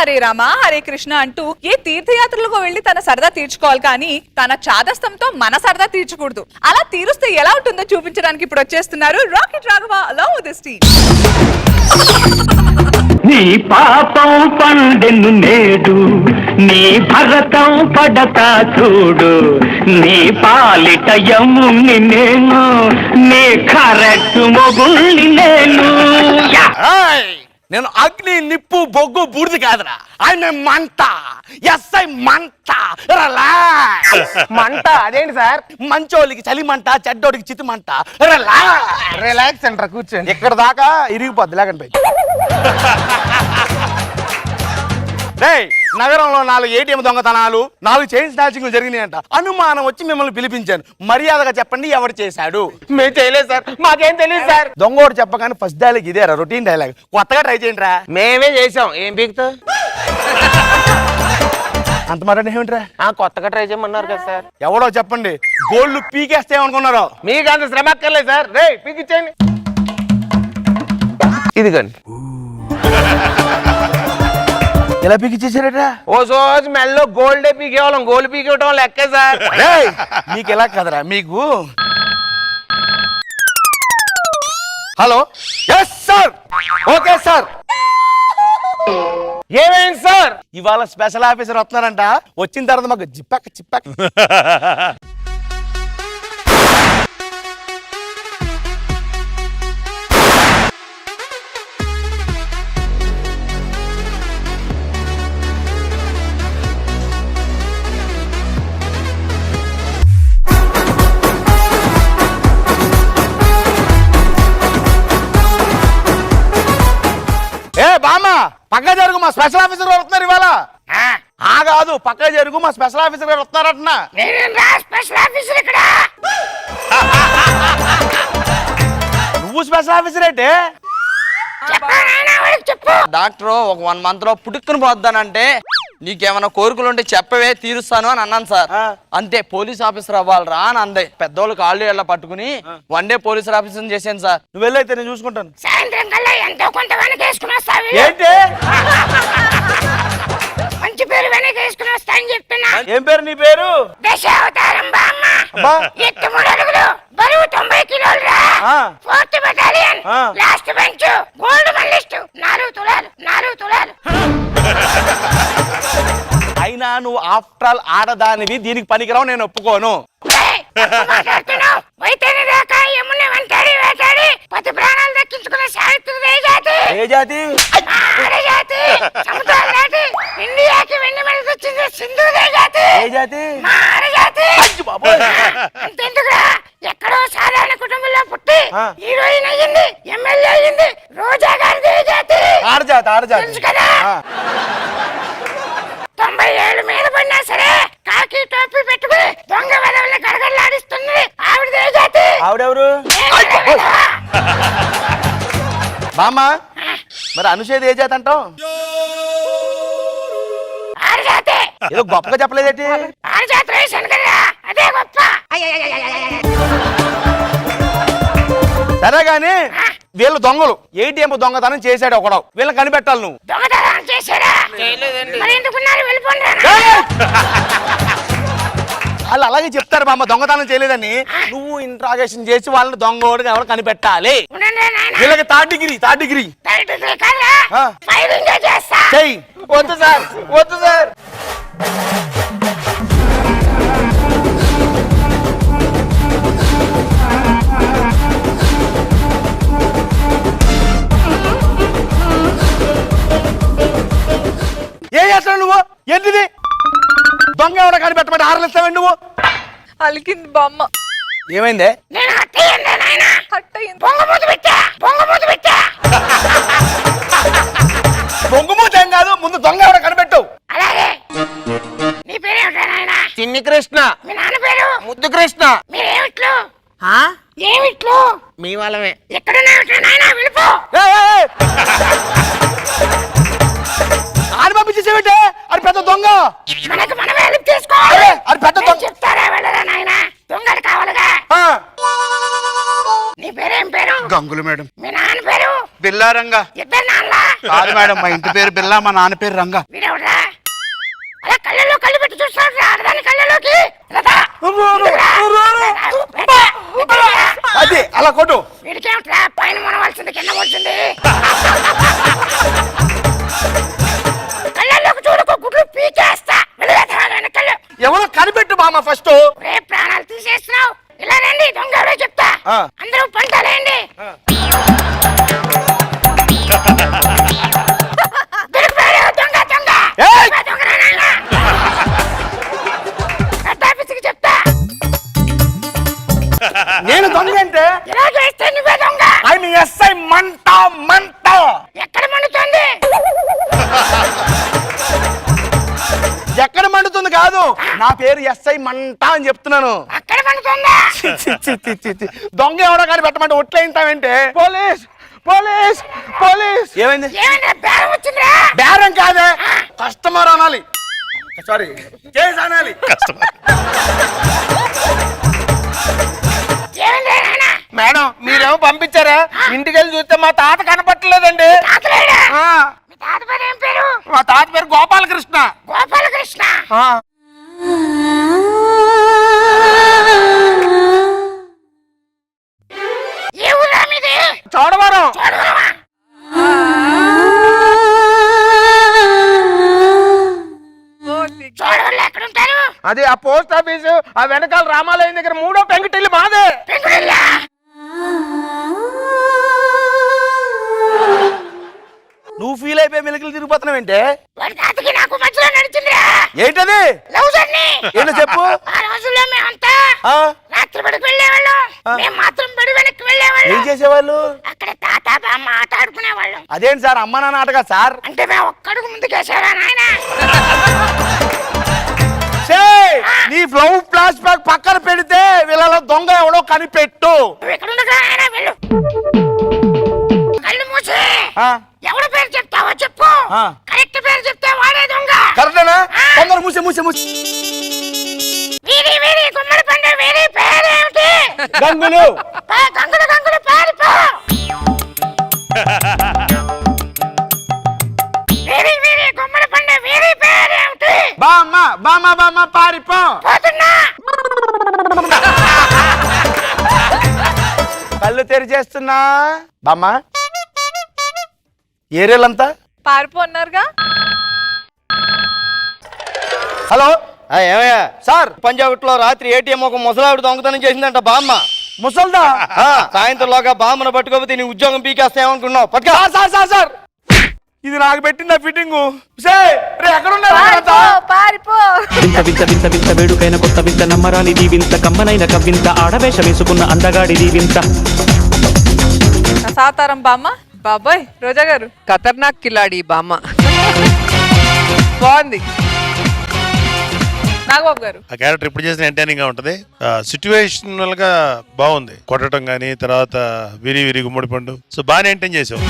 హరే రామ హరే కృష్ణ అంటూ ఏ తీర్థయాత్రలకు వెళ్లి తన సరదా తీర్చుకోవాలి కానీ తన చాదస్తంతో మన సరదా తీర్చకూడదు. అలా తీరుస్తే ఎలా ఉంటుందో చూపించడానికి ఇప్పుడు వచ్చేస్తున్నారు rocket Raghava along with his team. నీ పాపం పండెను నేడు, నీ భరతం పడతా చూడు, నీ పాలిట యముని నేను, నీ కరెక్ట్ మొగుల్ని నేను. నేను అగ్ని నిప్పు బొగ్గు బూడిది కాదురా, ఆయన మంట. ఎస్ఐ మంట. మంట అదేంటి సార్? మంచోళ్ళకి చలి మంట, చెడ్డోడికి చితి మంట. రిలాక్స్ అంటారా, కూర్చోండి. ఇక్కడ దాకా ఇరిగిపోద్ది లేకండి. నగరంలో 4 ATM దొంగతనాలు, 4 చైన్ స్నాచింగ్లు జరిగినాయంట. అనుమానం వచ్చి మిమ్మల్ని పిలిపించాను. మర్యాదగా చెప్పండి ఎవరు చేశాడు? మేము చేయలేదు సార్, మాకేం తెలియదు సార్. దొంగోడు చెప్పగానే ఫస్ట్ డైలాగ్ ఇదేరా, రొటీన్ డైలాగ్. కొత్తగా ట్రై చేయండి రా. మేమే చేసాం, ఏం పీకుతా? అంత మాట ఏమిట్రా? కొత్తగా ట్రై చేయమన్నారు కదా సార్. ఎవడో చెప్పండి, గోల్డ్ పీకేస్తే ఏమనుకున్నారో? మీకు అంత శ్రమ అక్కర్లేదు సార్. రే పీకిచ్చేయండి. ఇదిగండి. ఎలా పీకిచ్చేసారట్రా? ఓ రోజు మెల్లో గోల్డే పీకేవాళ్ళం, గోల్డ్ పీకేవటం లెక్కే సార్. మీకు ఎలా కదరా మీకు. Hello, yes sir, okay sir. ఏమైంది సార్? ఇవాళ స్పెషల్ ఆఫీసర్ వస్తున్నారంట. వచ్చిన తర్వాత మాకు జిప్పాక చిప్పాక. బామ్మ పక్క జరుగు, మా స్పెషల్ ఆఫీసర్ గారు వస్తున్నారు ఇవాళ. కాదు, పక్క జరుగు, మా స్పెషల్ ఆఫీసర్ గారు వస్తున్నారట. నువ్వు స్పెషల్ ఆఫీసర్ అయితే డాక్టర్ ఒక 1 month లో పుట్టుకుని పోద్దానంటే నీకేమైనా కోరికలు ఉంటే చెప్పవే తీరుస్తాను అని అన్నాను సార్. అంతే, పోలీస్ ఆఫీసర్ అవ్వాలరా అని అందే. పెద్దోళ్ళు కాళ్ళు ఎలా పట్టుకుని 1 day పోలీస్ ఆఫీసర్ చేశాను సార్. నువ్వు వెళ్ళైతే నేను చూసుకుంటాను. సాయంత్రం కల్లా ఎంతో కొంత వెనకేసుకుని వస్తావు. ఏంటి మంచి పేరు వెనకేసుకుని వస్తా అని చెప్పినా. ఏం పేరు నీ పేరు? దశావతారం బామ్మ. అబ్బా. ఎత్తు 3 అడుగులు, బరువు 90 కిలోలు రా. 4th battalion, last bench, gold medallist, 4 తులాలు 4 తులాలు. అయినా నువ్వు ఆఫ్టర్ ఆల్ ఆడదానివి, దీనికి పనికిరావు, నేను ఒప్పుకోను. మాట్లాడుతున్నావు. వైతేని దాకా యముని వెంటాడి వేటాడి పతి ప్రాణాలు దక్కించుకున్న సావిత్రి ఏ జాతి? ఏ జాతి? జాతి. సముద్రాలు దాటి ఇండియాకి వెండి మెడల్ వచ్చింది సింధు జాతి. ఏ జాతి? జాతి. అంతెందుకురా, ఎక్కడో సాధారణ కుటుంబంలో పుట్టి హీరోయిన్ అయ్యింది, ఎమ్మెల్యే అయ్యింది రోజా గారిది ఏ జాతి? ఆడజాతి. ఆడజాతి తెలుసు కదా. 90 ఏళ్ళు మీద పడినా సరే కాకి టోపీ పెట్టుకుని దొంగ వెదవుల్ని గడగడలాడిస్తుంది ఆవిడదే జాతి. ఆవిడెవరు? బామ్మ, మరి అనుషేది ఏ జాతి అంటావు? ఆడజాతి. ఏదో గొప్పగా చెప్పలేదేంటి? ఆడజాతి వేసాను కదా, అదే గొప్ప. సరే గాని వీళ్ళు దొంగలు. ATM దొంగతనం చేశాడు ఒకడు. వీళ్ళని కనిపెట్టాలి నువ్వు. దొంగతనం చేశారా? మరి ఎందుకున్నారు? వెళ్ళిపోండి. వాళ్ళు అలాగే చెప్తారు బామ్మ, దొంగతనం చేయలేదని. నువ్వు ఇంట్రాగేషన్ చేసి వాళ్ళని దొంగోడుగా ఎవరు కనిపెట్టాలి. వీళ్ళకి థర్డ్ డిగ్రీ చెయ్యి. వద్దు సార్, వద్దు సార్. ఏం చేస్తావు నువ్వు? ఏంటిది? దొంగ ఎవడ కనిపెట్టమంటే ఆరలిస్తావండి నువ్వు? అలికింది బామ్మ. ఏమైందే? బొంగుమూత ఏం కాదు, ముందు దొంగ ఎవడ కనిపెట్టు. అలాగే. నీ పేరేమిటా నాయనా? చిన్ని కృష్ణ. మీ నాన్న పేరు? ముద్దు కృష్ణ. మీరేమిట్లు? ఏమిట్లు? మీ వాళ్ళమే. ఎక్కడున్నావిట్లా నాయనా? వెళ్ళిపో. ఆడి పంపించేసేవిటే, అది పెద్ద దొంగ. మనకు మనమే హెల్ప్ తీసుకోవాలి. అది పెద్ద దొంగ. చెప్తారా వెళ్ళరా నాయనా? దొంగలు కావాలిగా. నీ పేరేం పేరు? గంగులు మేడం. మీ నాన్న పేరు? బిల్లా రంగా. ఇద్దరు నాన్న కాదు మేడం, మా ఇంటి పేరు బిల్లా, మా నాన్న పేరు రంగా. వీడెవడా అలా కళ్ళలో కళ్ళు పెట్టి చూస్తాడు ఆడదాని కళ్ళలోకి లతా. అది అలా కొట్టు. వీడికేమిట్రా పైన మనవలసింది కింద వచ్చింది కళ్ళలోకి చూడకు గుడ్లు పీకేస్తా కళ్ళు ఎవరో కనిపెట్టు బామ్మ ఫస్ట్. రే ప్రాణాలు తీసేస్తున్నావు ఇలా రండి దొంగ ఎవరో చెప్తా ఆ. అందరూ పంటలేండి దొరికిపోయాడు దొంగ దొంగ ఏయ్! దొంగ నాన్న ఆఫీస్కి చెప్తా నేను దొంగ అంటే ఇలా చేస్తే నువ్వే దొంగ ఆయన ఎస్ఐ మంట మంట. ఎక్కడ మండుతుంది ఎక్కడ మండుతుంది కాదు, నా పేరు ఎస్ఐ మంట అని చెప్తున్నాను. అక్కడ మండుతుందా చి, చి, చి, చి, చి. దొంగ ఎవడో కానీ పెట్టమంటే ఒట్లేంటావేంటే? Police police police. ఏమైంది? ఏమైనా బేరం వచ్చిందిరా బేరం కాదే, కస్టమర్ అనాలి. సారీ, కేసు అనాలి. ఏమైందిరా నాన్న మేడం మీరేమో పంపించారా, ఇంటికి వెళ్ళి చూస్తే మా తాత కనపట్టలేదండి. తాతలేడా ఆ, మీ తాత పేరు ఏం పేరు మా తాత పేరు గోపాలకృష్ణ. గోపాలకృష్ణ ఆ, ఏ ఊరా మీది చోడవరం. చూడవరమా చూడవరం ఎక్కడుంటారు అది ఆ పోస్ట్ ఆఫీస్, ఆ వెనకాల రామాలయం దగ్గర 3వ పెంకుటిల్లు మాదే. పెంకుటిల్లా నువ్వు ఫీల్ అయిపోయి మెలికలు తిరిగిపోతున్నావేంటే? వాడి తాతకి నాకు మధ్యలో నడిచిందిరా ఏంటది? లవ్ జర్నీ ఏంటో చెప్పు. ఆ రోజుల్లో మేమంతా ఆ, రాత్రి బడికి వెళ్ళేవాళ్ళం మేము మాత్రం బడి వెనక్కి ఏం వెళ్ళేవాళ్ళం చేసేవాళ్ళు? అక్కడ తాత బామ్మ ఆట ఆడుకునేవాళ్ళం అదేంటి సార్, అమ్మ నాన్న ఆటగా సార్? అంటే మేము ఒక్కడుగు ముందుకేసారా నాయన నీ ఫ్లవ్ ఫ్లాష్ బ్యాక్ పక్కన పెడితే వీళ్ళలో దొంగ ఎవడో కనిపెట్టు. నువ్వు ఎక్కడ ఉండగా నాయన వెళ్ళు కళ్ళు మూసి ఆ, ఎవడ పేరు చెప్తావో చెప్పు ఆ. కరెక్ట్ పేరు చెప్తే వాడే దొంగ కరెక్టేనా? తొందర మూసే మూసే మూసే. వీరి వీరి గుమ్మడి పండు వీరి పేరేమిటి గంగులు. గంగులు గంగులు పారిపో వీరి వీరి గుమ్మడి పండు వీరి పేరేమిటి బామ్మ బామ్మ బామ్మ పారిపో. పోతున్నా కళ్ళు తెరిచేస్తున్నా. బామ్మ ఏరియాలంతా పారిపో అన్నారుగా. హలో ఏమయ్యా సార్. పంజాబ్ లో రాత్రి ఏటీఎం ఒక ముసలావిడ దొంగతనం చేసిందంట బామ్మ. ముసల్దా? సాయంత్రంలోగా బామ్మను పట్టుకోపోతే నీ ఉద్యోగం పీకేస్తాయేమనుకున్నావు పట్టుకో. సార్ సార్ సార్ సార్, ఇది నాకు పెట్టిన ఫిట్టింగ్. ఎక్కడున్నారు? పారిపో పారిపో. వింత వింత వింత వింత వేడుకైన కొత్త వింత నమ్మరానిది వింత కమ్మనైన కవ్వింత ఆడవేష వేసుకున్న అందగాడిది వింత. సాతారం బామ్మ. బాబాయ్ రోజా గారు ఖతర్నాక్ కిలాడి బామ్మ బాగుంది. నాగబాబు గారు ఆ క్యారెక్టర్ ఇప్పుడు చేసిన ఎంటర్టైనింగ్ గా ఉంటది. సిచ్యువేషనల్ గా బాగుంది, కొట్టడం గానీ తర్వాత విరి విరి గుమ్మడి పండు. సో బాగా ఎంటైన్ చేసావు.